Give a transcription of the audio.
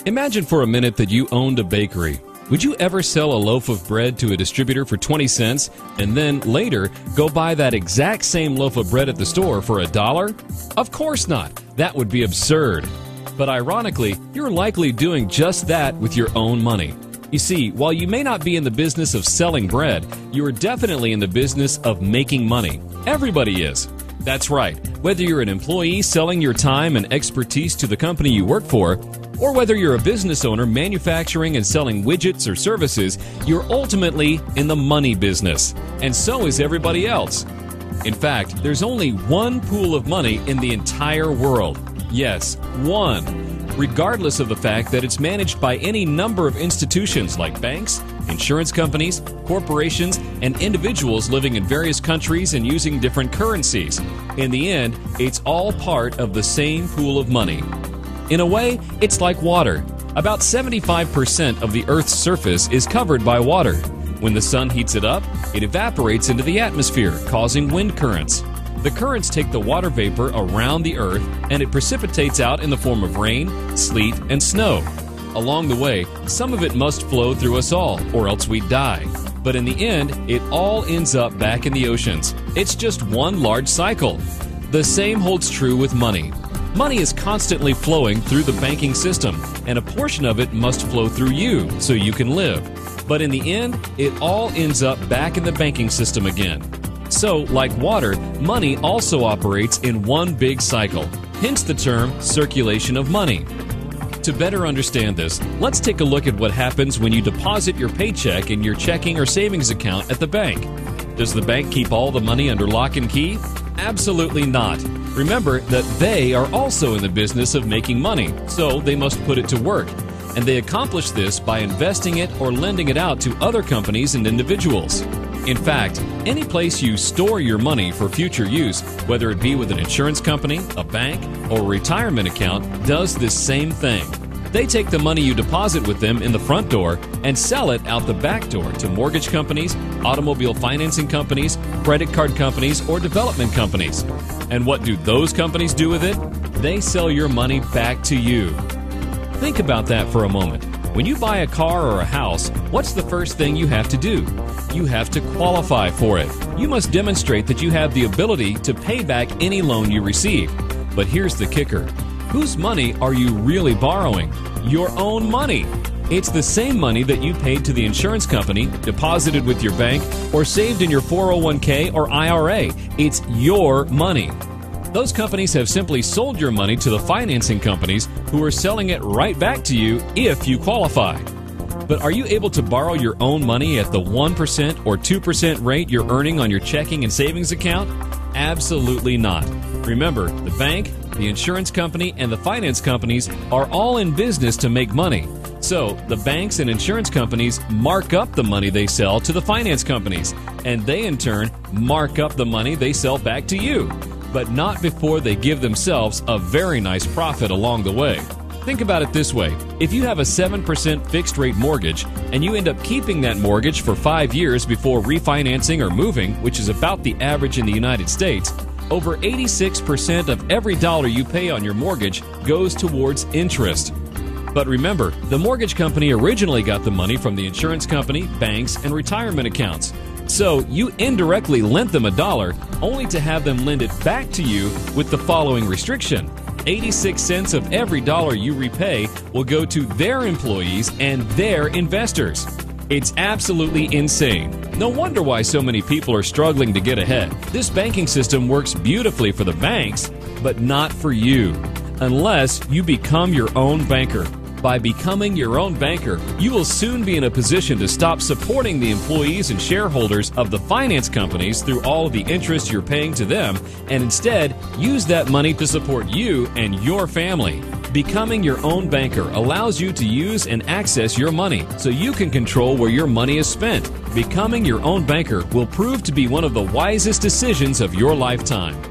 Imagine for a minute that you owned a bakery. Would you ever sell a loaf of bread to a distributor for 20 cents and then later go buy that exact same loaf of bread at the store for $1? Of course not. That would be absurd. But ironically, you're likely doing just that with your own money. You see, while you may not be in the business of selling bread, you are definitely in the business of making money. Everybody is. That's right. Whether you're an employee selling your time and expertise to the company you work for, or whether you're a business owner manufacturing and selling widgets or services, you're ultimately in the money business. And so is everybody else. In fact, there's only one pool of money in the entire world. Yes, one. Regardless of the fact that it's managed by any number of institutions like banks, insurance companies, corporations, and individuals living in various countries and using different currencies. In the end, it's all part of the same pool of money. In a way, it's like water. About 75% of the Earth's surface is covered by water. When the sun heats it up, it evaporates into the atmosphere, causing wind currents. The currents take the water vapor around the Earth and it precipitates out in the form of rain, sleet, and snow. Along the way, some of it must flow through us all, or else we'd die. But in the end, it all ends up back in the oceans. It's just one large cycle. The same holds true with money. Money is constantly flowing through the banking system, and a portion of it must flow through you so you can live. But in the end, it all ends up back in the banking system again. So, like water, money also operates in one big cycle, hence the term circulation of money. To better understand this, let's take a look at what happens when you deposit your paycheck in your checking or savings account at the bank. Does the bank keep all the money under lock and key? Absolutely not. Remember that they are also in the business of making money, so they must put it to work. And they accomplish this by investing it or lending it out to other companies and individuals. In fact, any place you store your money for future use, whether it be with an insurance company, a bank, or a retirement account, does this same thing. They take the money you deposit with them in the front door and sell it out the back door to mortgage companies, automobile financing companies, credit card companies, or development companies. And what do those companies do with it? They sell your money back to you. Think about that for a moment. When you buy a car or a house, what's the first thing you have to do? You have to qualify for it. You must demonstrate that you have the ability to pay back any loan you receive. But here's the kicker. Whose money are you really borrowing? Your own money. It's the same money that you paid to the insurance company, deposited with your bank, or saved in your 401k or IRA. It's your money. Those companies have simply sold your money to the financing companies who are selling it right back to you if you qualify. But are you able to borrow your own money at the 1% or 2% rate you're earning on your checking and savings account? Absolutely not. Remember, the bank, the insurance company, and the finance companies are all in business to make money. So, the banks and insurance companies mark up the money they sell to the finance companies, and they in turn mark up the money they sell back to you. But not before they give themselves a very nice profit along the way. Think about it this way. If you have a 7% fixed rate mortgage and you end up keeping that mortgage for 5 years before refinancing or moving, which is about the average in the United States, over 86% of every dollar you pay on your mortgage goes towards interest. But remember, the mortgage company originally got the money from the insurance company, banks, and retirement accounts. So you indirectly lent them $1 only to have them lend it back to you with the following restriction. 86 cents of every dollar you repay will go to their employees and their investors. It's absolutely insane. No wonder why so many people are struggling to get ahead. This banking system works beautifully for the banks, but not for you, unless you become your own banker. By becoming your own banker, you will soon be in a position to stop supporting the employees and shareholders of the finance companies through all of the interest you're paying to them, and instead use that money to support you and your family. Becoming your own banker allows you to use and access your money so you can control where your money is spent. Becoming your own banker will prove to be one of the wisest decisions of your lifetime.